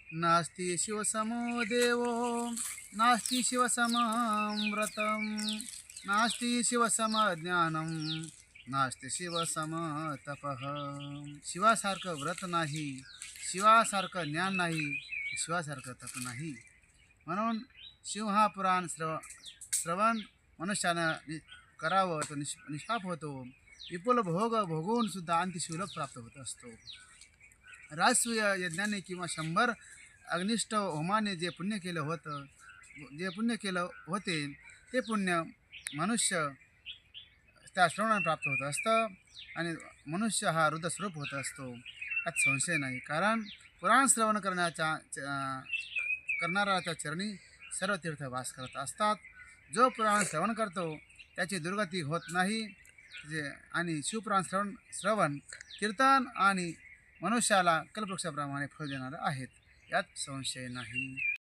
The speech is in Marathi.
नास्ति शिवसमो देवो नास्ति शिवसमं व्रतं नास्ति शिवसमज्ञानं नास्ति शिवसम तपः. शिवासारखं व्रत नाही, शिवासारखं ज्ञान नाही, शिवासारखं तप नाही. म्हणून शिव हा पुराण श्रवण मनुष्यानं करावं तो निष्पाप होतो. विपुल भोग भोगून सुद्धा अंती शिवलोक प्राप्त होत असतो. राजसूय यज्ञाने किंवा 100 अग्निष्ठ होमाने जे पुण्य केलं होतं, जे पुण्य केलं होते ते पुण्य मनुष्य त्या श्रवणाने प्राप्त होत असतं आणि मनुष्य हा रुद्रस्वरूप होत असतो, यात संशय नाही. कारण पुराण श्रवण करणाऱ्याच्या चरणी सर्व तीर्थ वास करत असतात. जो पुराण श्रवण करतो त्याची दुर्गती होत नाही. आणि शिवपुराण श्रवण कीर्तन आणि मनुष्याला कल्पवृक्षाप्रमाणे फळ देणारं आहेत, यात संशय नाही.